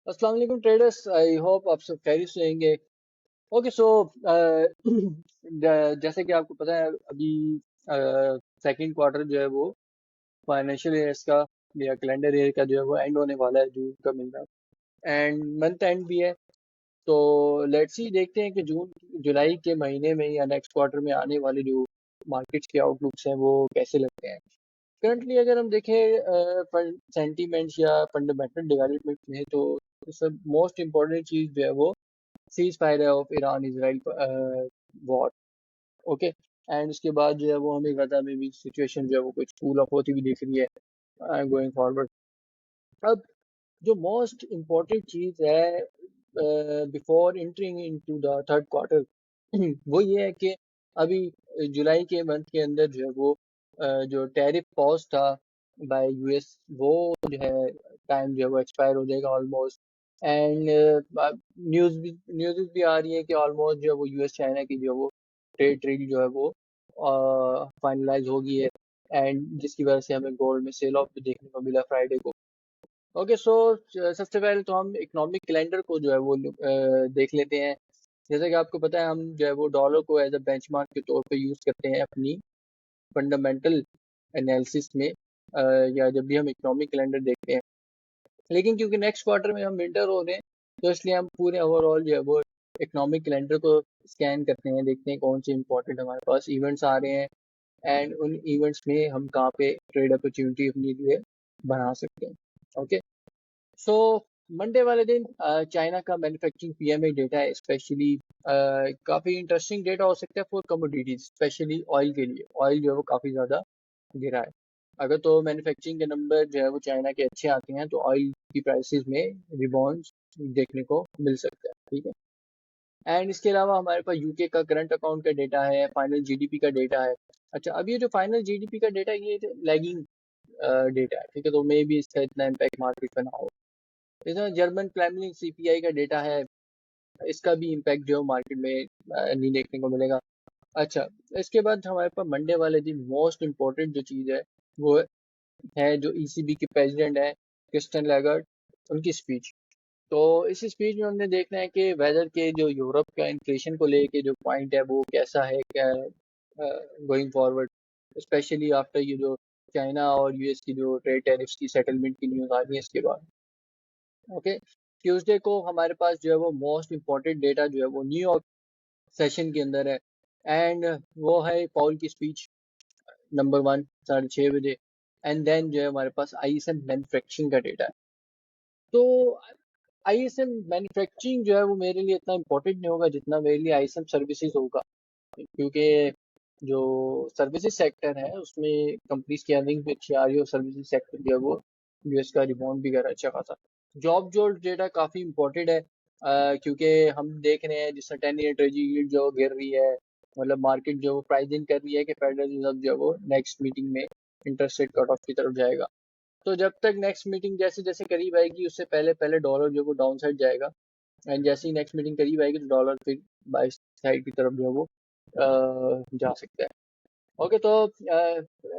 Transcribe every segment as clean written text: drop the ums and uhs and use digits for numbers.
अस्सलाम वालेकुम traders. I hope आप सब खैरियत से होंगे। ओके सो जैसे कि आपको पता है अभी सेकंड क्वार्टर जो है वो फाइनेंशियल ईयर का या कैलेंडर ईयर का जो है वो एंड होने वाला है जून का महीना एंड मंथ एंड भी है। तो लेट्स सी देखते हैं कि जून जुलाई के महीने में या नेक्स्ट क्वार्टर में आने वाले जो मार्केट्स के आउटलुक्स हैं वो कैसे लगते हैं। करंटली अगर हम देखें सेंटीमेंट्स या फंडामेंटल डेवलपमेंट में तो सब मोस्ट इम्पोर्टेंट चीज़ जो है वो cease fire of Iran Israel war. Okay and उसके बाद जो है वो हमें गजा में भी सिचुएशन जो है वो कुछ कूल ऑफ होती हुई दिख रही है गोइंग फॉरवर्ड। अब जो मोस्ट इम्पोर्टेंट चीज़ है before entering into the third quarter वो ये है कि अभी जुलाई के मंथ के अंदर जो है वो जो टैरिफ पॉज था बाय यूएस वो जो है टाइम जो है वो एक्सपायर हो जाएगा ऑलमोस्ट। एंड न्यूज़ भी आ रही है कि ऑलमोस्ट जो है वो यूएस चाइना की जो है वो ट्रेड डील जो है वो फाइनलाइज हो गई है एंड जिसकी वजह से हमें गोल्ड में सेल ऑफ भी देखने को मिला फ्राइडे को। ओके सो सबसे पहले तो हम इकोनॉमिक कैलेंडर को जो है वो देख लेते हैं। जैसे कि आपको पता है हम जो है वो डॉलर को एज अ बेंचमार्क के तौर पे यूज़ करते हैं अपनी फंडामेंटल एनालिसिस में या जब भी हम इकोनॉमिक कैलेंडर देखते हैं। लेकिन क्योंकि नेक्स्ट क्वार्टर में हम विंटर हो रहे हैं तो इसलिए हम पूरे ओवरऑल जो है वो इकोनॉमिक कैलेंडर को स्कैन करते हैं, देखते हैं कौन से इंपॉर्टेंट हमारे पास इवेंट्स आ रहे हैं एंड उन इवेंट्स में हम कहाँ पे ट्रेड अपॉर्चुनिटी अपने लिए बना सकते हैं। ओके सो मंडे वाले दिन चाइना का मैन्युफैक्चरिंग पीएमआई डेटा है स्पेशली काफ़ी इंटरेस्टिंग डेटा हो सकता है फॉर कमोडिटीज स्पेशली ऑयल के लिए। ऑयल जो है वो काफ़ी ज़्यादा गिरा है। अगर तो मैन्युफैक्चरिंग के नंबर जो है वो चाइना के अच्छे आते हैं तो ऑयल की प्राइसेस में रिबाउंड देखने को मिल सकता है। ठीक है एंड इसके अलावा हमारे पास यूके का करंट अकाउंट का डेटा है, फाइनल जीडीपी का डेटा है। अच्छा अब ये जो फाइनल जीडीपी का डेटा ये लैगिंग डेटा है, ठीक है, तो मे भी इसका इतना इम्पैक्ट मार्केट पे ना हो। इसमें जर्मन प्राइमरी सीपीआई का डेटा है, इसका भी इम्पैक्ट जो मार्केट में नहीं देखने को मिलेगा। अच्छा इसके बाद हमारे पास मंडे वाले दिन मोस्ट इम्पोर्टेंट जो चीज़ है वो है जो ईसीबी के प्रेसिडेंट है क्रिस्टियन लैगार्ड, उनकी स्पीच। तो इस स्पीच में हमने देखना है कि वेदर के जो यूरोप का इन्फ्लेशन को लेके जो पॉइंट है वो कैसा है क्या गोइंग फॉरवर्ड, स्पेशली आफ्टर ये जो चाइना और यूएस की जो ट्रेड टैरिफ्स की सेटलमेंट की न्यूज़ आ रही है इसके बाद। ओके ट्यूसडे को हमारे पास जो है वो मोस्ट इम्पॉर्टेंट डेटा जो है वो न्यूयॉर्क सेशन के अंदर है एंड वो है पॉल की स्पीच नंबर वन 6:30 बजे। एंड देन जो है हमारे पास आईएसएम मैन्युफैक्चरिंग का डेटा है। तो आईएसएम मैन्युफैक्चरिंग जो है वो मेरे लिए इतना इम्पोर्टेंट नहीं होगा जितना मेरे लिए आईएसएम सर्विसेज होगा, क्योंकि जो सर्विसेज सेक्टर है उसमें कंपनीज की अर्निंग भी अच्छी आ रही है और सर्विसेज सेक्टर जो है वो यूएस का रिबाउंड भी कर रहा है अच्छा खासा। जॉब जो डेटा काफ़ी इम्पोर्टेंट है क्योंकि हम देख रहे हैं जिस 10 ईयर ट्रेजरी जो गिर रही है, मतलब मार्केट जो प्राइसिंग कर रही है कि फेडरल रिजर्व जो है वो नेक्स्ट मीटिंग में इंटरेस्ट रेट कट ऑफ की तरफ जाएगा। तो जब तक नेक्स्ट मीटिंग जैसे जैसे करीब आएगी उससे पहले पहले डॉलर जो है वो डाउन साइड जाएगा एंड जैसे ही नेक्स्ट मीटिंग करीब आएगी तो डॉलर फिर बाई साइड की तरफ जो है वो जा सकता है। ओके तो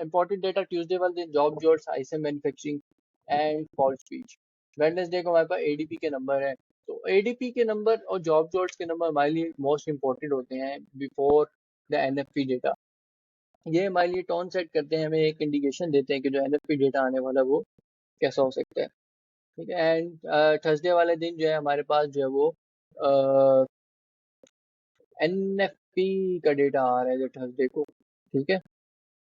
इम्पोर्टेंट डेटा ट्यूसडे वाले दिन जॉब जोर्स ISM manufacturing and fall speech. Wednesday को हमारे पास एडीपी के नंबर हैं। तो एडीपी के नंबर और जॉब जोर्स के नंबर हमारे लिए मोस्ट इंपॉर्टेंट होते हैं बिफोर द एनएफपी डेटा। ये हमारे लिए टोन सेट करते हैं, हमें एक इंडिकेशन देते हैं कि जो एनएफपी डेटा आने वाला है वो कैसा हो सकता है। ठीक है एंड थर्सडे वाले दिन जो है हमारे पास जो है वो एनएफपी का डेटा आ रहा है जो थर्सडे को। ठीक है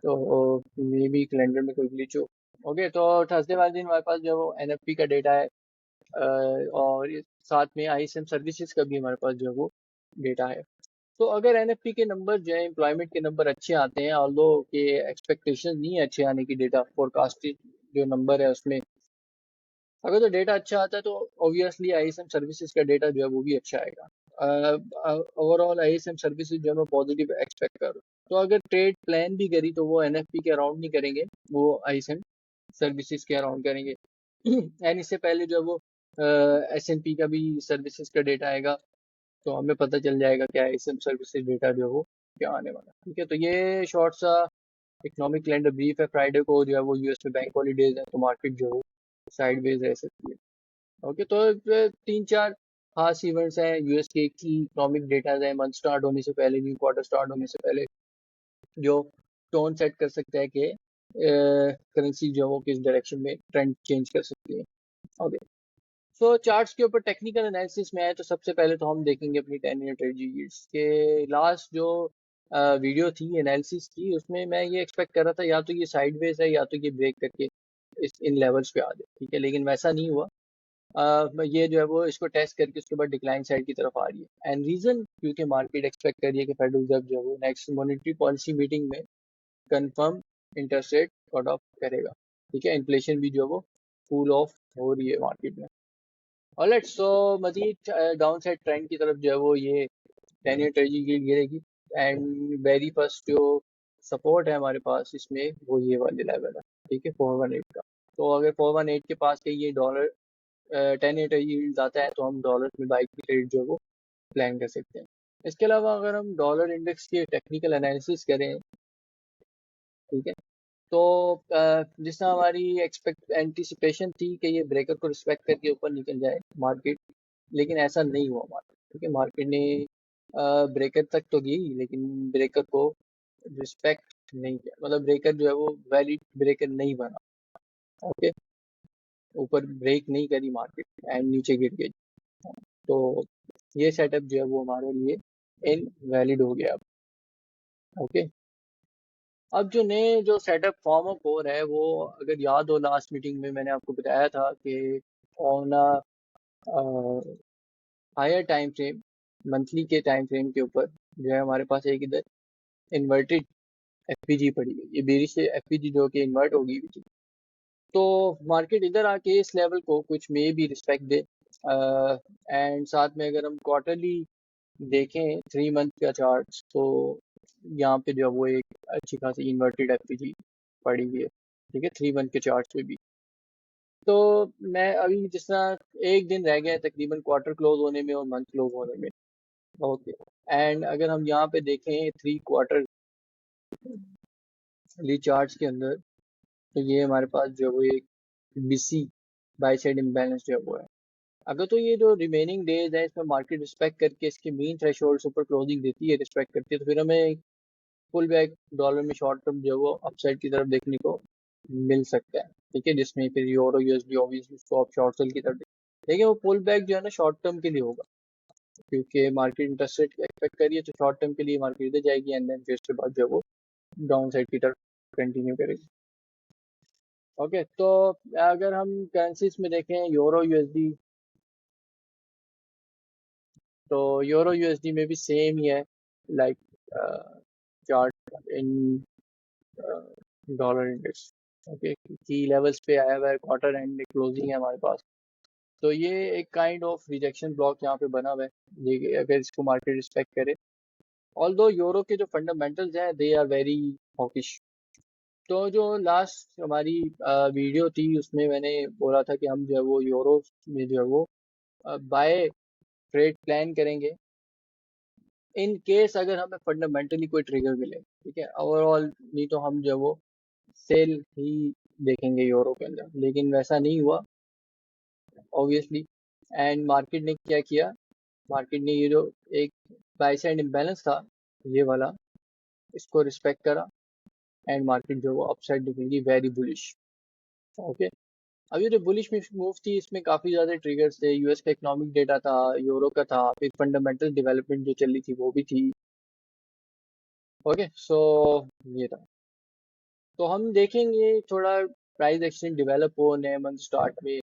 तो मे बी कैलेंडर में कोई ग्लिच हो। ओके तो थर्सडे वाले दिन हमारे पास जो वो एनएफपी का डेटा है और साथ में आईएसएम सर्विसेज का भी हमारे पास जो है वो डेटा है। तो अगर एनएफपी के नंबर जो है एम्प्लॉयमेंट के नंबर अच्छे आते हैं ऑल्दो के एक्सपेक्टेशन नहीं है अच्छे आने की, डेटा फोरकास्टेड जो नंबर है उसमें अगर तो डेटा अच्छा आता है तो ऑब्वियसली आईएसएम सर्विसेज का डेटा जो है वो भी अच्छा आएगा। ओवरऑल आईएसएम सर्विसेज जो है मैं पॉजिटिव एक्सपेक्ट कर रहा हूँ। तो अगर ट्रेड प्लान भी करी तो वो एनएफपी के अराउंड नहीं करेंगे, वो आईएसएम सर्विसेज के अराउंड करेंगे एंड इससे पहले जो है वो एसएनपी का भी सर्विसेज का डेटा आएगा तो हमें पता चल जाएगा क्या आईएसएम सर्विसेज डेटा जो है वो क्या आने वाला है। ठीक है तो ये शॉर्ट सा इकोनॉमिक कैलेंडर ब्रीफ है। फ्राइडे को जो है वो यूएस में बैंक हॉलीडेज है तो मार्केट जो है साइडवेज रह सकती है। ओके, तो 3-4 खास इवेंट्स हैं यूएस के की इकोनॉमिक डेटा है मंथ स्टार्ट होने से पहले, न्यू क्वार्टर स्टार्ट होने से पहले, जो टोन सेट कर सकता है कि करेंसी जो है वो किस डायरेक्शन में ट्रेंड चेंज कर सकती है। ओके, सो चार्ट्स के ऊपर टेक्निकल एनालिसिस में आए तो सबसे पहले तो हम देखेंगे अपनी 10 ईयर ट्रेजरी यील्ड्स के लास्ट जो वीडियो थी एनालिसिस की, उसमें मैं ये एक्सपेक्ट कर रहा था या तो ये साइडवेज है या तो ये ब्रेक करके इन लेवल्स पे आ जाए, ठीक है, लेकिन वैसा नहीं हुआ। ये जो है वो इसको टेस्ट करके उसके बाद डिक्लाइन साइड की तरफ आ रही है, एंड रीजन क्योंकि मार्केट एक्सपेक्ट कर रही है कि फेडरल रिजर्व जो है वो नेक्स्ट मॉनेटरी पॉलिसी मीटिंग में confirm interest rate cut off करेगा, ठीक है, इन्फ्लेशन भी जो है वो कूल ऑफ हो रही है मार्केट में। ऑलराइट, सो मजीद डाउन साइड ट्रेंड की तरफ जो है वो ये 10 ईयर ट्रेजरी यील्ड गिरेगी, एंड वेरी फर्स्ट जो सपोर्ट है हमारे पास इसमें वो ये वाले लेवल है, ठीक है, 418 का। तो अगर 418 के पास के ये डॉलर 10 ईयर यील्ड आता है तो हम डॉलर में बाइक की ट्रेड जो है वो प्लान कर सकते हैं। इसके अलावा अगर हम डॉलर इंडेक्स के टेक्निकल एनालिसिस करें, ठीक है, तो जिस तरह हमारी एक्सपेक्ट एंटिसिपेशन थी कि ये ब्रेकर को रिस्पेक्ट करके ऊपर निकल जाए मार्केट, लेकिन ऐसा नहीं हुआ मार्केट, ठीक है, मार्केट ने ब्रेकर तक तो गई लेकिन ब्रेकर को रिस्पेक्ट नहीं किया, मतलब ब्रेकर जो है वो वैलिड ब्रेकर नहीं बना। ओके, ऊपर ब्रेक नहीं करी मार्केट एंड नीचे गिर गई, तो ये सेटअप जो है वो हमारे लिए इनवैलिड हो गया अब। ओके, अब जो नए जो सेटअप फॉर्म अप हो रहा है वो, अगर याद हो लास्ट मीटिंग में मैंने आपको बताया था कि on higher time frame, monthly के टाइम फ्रेम के ऊपर जो है हमारे पास एक इधर इन्वर्टेड एफपीजी पड़ी हुई, ये बेरिश एफपीजी जो कि इन्वर्ट होगी हुई थी, तो मार्केट इधर आके इस लेवल को कुछ में भी रिस्पेक्ट दे, एंड साथ में अगर हम क्वार्टरली देखें 3 मंथ का चार्ट, तो यहाँ पे जो है वो एक अच्छी खासी इन्वर्टेड एफपीजी पड़ी हुई है, ठीक है, 3 मंथ के चार्ट पे भी। तो मैं अभी जिस तरह एक दिन रह गया है तकरीबन क्वार्टर क्लोज होने में और मंथ क्लोज होने में। ओके, एंड अगर हम यहाँ पे देखें 3 क्वार्टर चार्ट्स के अंदर, तो ये हमारे पास जो है वो एक बीसी बाई साइड इम्बैलेंस जो है वो है। अगर तो ये जो रिमेनिंग डेज है इसमें मार्केट रिस्पेक्ट करके इसके मीन थ्रेशोल्ड्स ऊपर क्लोजिंग देती है, रिस्पेक्ट करती है, तो फिर हमें पुल बैक डॉलर में शॉर्ट टर्म जो है वो अपसाइड की तरफ देखने को मिल सकता है, ठीक है, जिसमें फिर यूरो यूएसडी ऑब्वियसली उसको आप शॉर्ट सेल की तरफ देखिए, वो पुल बैक जो है ना शॉर्ट टर्म के लिए होगा, क्योंकि मार्केट इंटरेस्ट रेट एक्सपेक्ट करिए तो शॉर्ट टर्म के लिए मार्केट इधर जाएगी एंड देन फिर उसके बाद जो है वो डाउन साइड की तरफ कंटिन्यू करेगी। ओके, तो अगर हम करेंसीज में देखें यूरो यूएसडी, तो यूरो यूएसडी में भी सेम ही है, like chart in dollar index. Okay, की लेवल्स पे आया हुआ है, क्वार्टर एंड क्लोजिंग है हमारे पास, तो ये एक काइंड ऑफ रिजेक्शन ब्लॉक यहाँ पे बना हुआ है, ये अगर इसको मार्केट रिस्पेक्ट करे, ऑल्दो यूरो के जो फंडामेंटल्स हैं दे आर वेरी हॉकिश। तो जो लास्ट हमारी वीडियो थी उसमें मैंने बोला था कि हम जो है वो यूरो में जो है वो बाय ट्रेड प्लान करेंगे इन केस अगर हमें फंडामेंटली कोई ट्रिगर मिले, ठीक है, ओवरऑल नहीं तो हम जो है वो सेल ही देखेंगे यूरो के अंदर, लेकिन वैसा नहीं हुआ ऑब्वियसली। एंड मार्केट ने क्या किया, मार्केट ने ये जो एक बाय साइड इम्बैलेंस था ये वाला, इसको रिस्पेक्ट करा एंड मार्केट जो वो अपसाइड निकलेगी वेरी बुलिश। ओके, अब ये जो बुलिश मूव थी इसमें काफी ज्यादा ट्रिगर्स थे, यूएस का इकोनॉमिक डेटा था, यूरो का था, फिर फंडामेंटल डेवलपमेंट जो चल रही थी वो भी थी। ओके, सो ये था, तो हम देखेंगे थोड़ा प्राइस एक्शन डेवलप हो नए मंथ स्टार्ट में,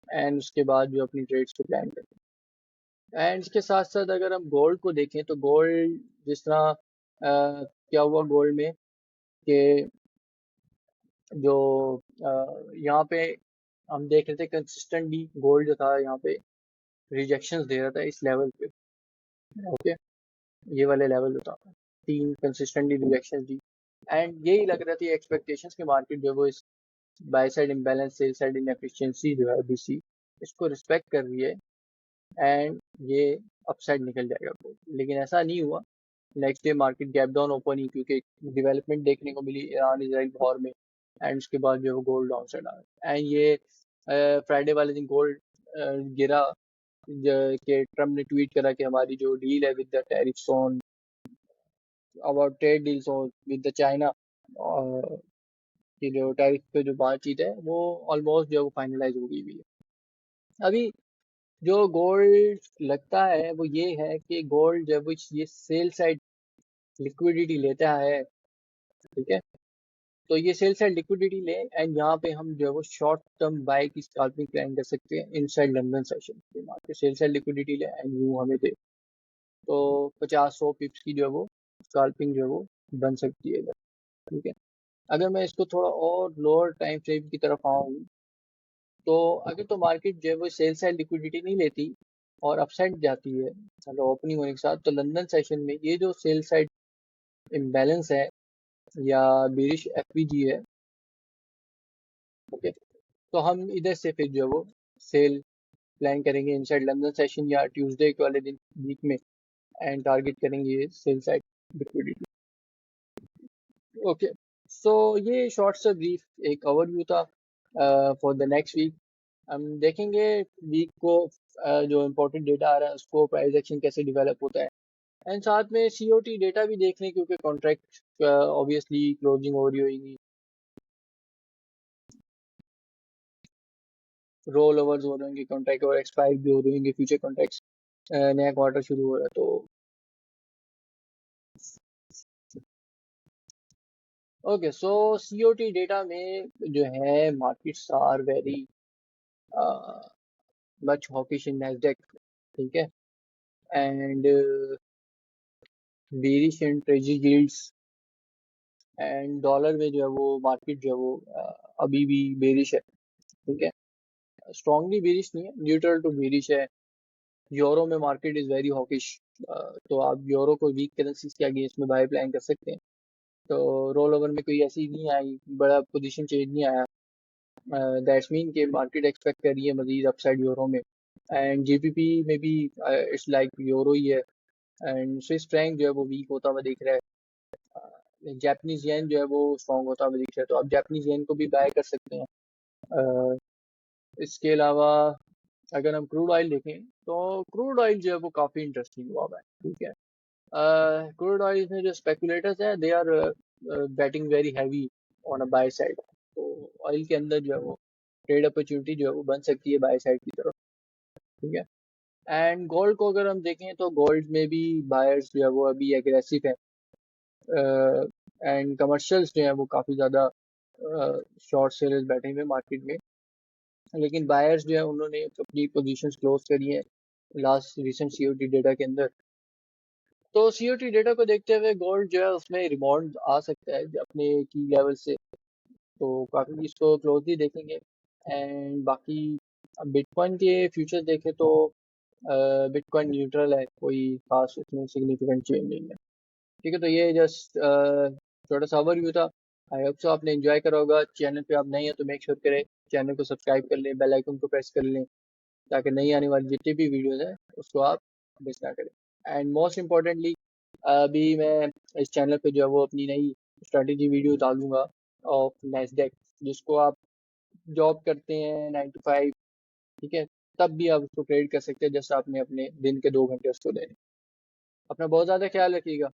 एंड उसके बाद जो अपनी ट्रेड्स को प्लान करें। एंड इसके साथ साथ अगर हम गोल्ड को देखें तो गोल्ड जिस तरह क्या हुआ गोल्ड में कि जो यहाँ पे हम देख रहे थे कंसिस्टेंटली गोल्ड जो था यहाँ पे रिजेक्शंस दे रहा था इस लेवल पे। ओके, ये वाले लेवल जो था 3 कंसिस्टेंटली रिजेक्शंस दी, एंड यही लग रहा थी एक्सपेक्टेशंस के मार्केट जो है वो इस by side imbalance sell side inefficiency जो है बीसी इसको रिस्पेक्ट कर रही है एंड ये अपसाइड निकल जाएगा गोल्ड, लेकिन ऐसा नहीं हुआ। Next day market gap down open ही क्योंकि डेवलपमेंट देखने को मिली ईरान इसराइल वॉर में, एंड उसके बाद जो है गोल्ड डाउन साइड आ एंड ये फ्राइडे वाले दिन गोल्ड गिरा कि ट्रम्प ने ट्वीट करा कि हमारी जो डील है with the tariffs on about trade deals on with the China कि जो टैरिफ पे जो बातचीत है वो ऑलमोस्ट जो है वो फाइनलाइज हो गई हुई है। अभी जो गोल्ड लगता है वो ये है कि गोल्ड जब ये सेल साइड लिक्विडिटी लेता है, ठीक है, तो ये सेल साइड लिक्विडिटी ले एंड यहाँ पे हम जो है वो शॉर्ट टर्म बाय की स्कैल्पिंग प्लान कर सकते हैं इनसाइड लंदन सेशन के मार्केट सेल साइड लिक्विडिटी ले एंड यू हमें दे, तो 50-100 पिप्स की जो है वो स्कैल्पिंग जो है वो बन सकती है, ठीक है। अगर मैं इसको थोड़ा और लोअर टाइम फ्रेम की तरफ आऊँ तो अगर तो मार्केट जो है वो सेल साइड लिक्विडिटी नहीं लेती और अपसाइड जाती है मतलब ओपनिंग होने के साथ, तो लंदन सेशन में ये जो सेल साइड इम्बैलेंस है या बेरिश एफवीजी है, ओके, तो हम इधर से फिर जो है वो सेल प्लान करेंगे इनसाइड लंदन सेशन या ट्यूसडे के वाले दिन वीक में एंड टारगेट करेंगे ये सेल साइड लिक्विडिटी। ओके, सो ये शॉर्ट सा ब्रीफ एक ओवरव्यू था फॉर द नेक्स्ट वीक। हम देखेंगे वीक को जो इम्पोर्टेंट डेटा आ रहा है उसको प्राइस एक्शन कैसे डेवलप होता है एंड साथ में सीओटी डेटा भी देख लें क्योंकि कॉन्ट्रैक्ट ऑब्वियसली क्लोजिंग हो रही होगी, रोल ओवर्स हो रहे होंगे कॉन्ट्रैक्ट और एक्सपायर भी हो रहे होंगे फ्यूचर कॉन्ट्रैक्ट्स, नया क्वार्टर शुरू हो रहा है तो ओके। सो सीओटी डेटा में जो है markets are very much hawkish in Nasdaq, ठीक है, and bearish in treasury yields and dollar में जो है वो मार्केट जो है वो अभी भी बेरिश है, ठीक है, स्ट्रांगली बेरिश नहीं है, न्यूट्रल टू बेरिश है। यूरो में मार्केट इज वेरी हॉकिश, तो आप यूरो को वीक करेंसीज के अगेंस्ट में बाय प्लान कर सकते हैं। तो रोल ओवर में कोई ऐसी नहीं आई, बड़ा पोजीशन चेंज नहीं आया, दैट्स मीन के मार्केट एक्सपेक्ट कर रही है मजीद अपसाइड यूरो में एंड जीबीपी में भी इट्स लाइक यूरो ही है एंड स्विस फ्रैंक जो है वो वीक होता हुआ दिख रहा है, जापानीज येन जो है वो स्ट्रॉन्ग होता हुआ दिख रहा है, तो आप जापानीज येन को भी बाय कर सकते हैं। इसके अलावा अगर हम क्रूड ऑयल देखें तो क्रूड ऑयल जो है वो काफ़ी इंटरेस्टिंग हुआ है, ठीक है। क्रूड ऑयल में जो स्पेकुलेटर्स हैं they are betting very heavy on a buy side, तो ऑयल के अंदर जो है वो ट्रेड अपॉर्चुनिटी जो है वो बन सकती है बाय साइड की तरफ, ठीक है। एंड गोल्ड को अगर हम देखें तो गोल्ड में भी बायर्स जो है वो अभी एग्रेसिव है एंड कमर्शियल्स जो है वो काफ़ी ज़्यादा शॉर्ट सेलर्स बैठे हुए मार्केट में, लेकिन बायर्स जो है उन्होंने अपनी पोजीशंस क्लोज करी है लास्ट रिसेंट सीओटी डेटा के अंदर। तो सीओटी डेटा को देखते हुए गोल्ड जो है उसमें रिबाउंड आ सकता है अपने की लेवल से, तो काफ़ी इसको क्लोजली देखेंगे एंड बाकी बिटकॉइन के फ्यूचर देखें तो बिटकॉइन न्यूट्रल है, कोई खास इसमें सिग्निफिकेंट चेंज नहीं है, ठीक है। तो ये जस्ट छोटा सा ओवरव्यू था, आई होप सो आपने एंजॉय करा होगा। चैनल पे आप नए हैं तो मेक श्योर करें चैनल को सब्सक्राइब कर लें, बेल आइकन को प्रेस कर लें ताकि नई आने वाली जितनी भी वीडियोस हैं उसको आप मिस ना करें। एंड मोस्ट इम्पॉर्टेंटली अभी मैं इस चैनल पे जो है वो अपनी नई स्ट्रेटेजी वीडियो डालूंगा ऑफ नैस्डैक, जिसको आप जॉब करते हैं 9 to 5, ठीक है, तब भी आप उसको ट्रेड कर सकते हैं जैसे आपने अपने दिन के 2 घंटे उसको देने। अपना बहुत ज़्यादा ख्याल रखिएगा।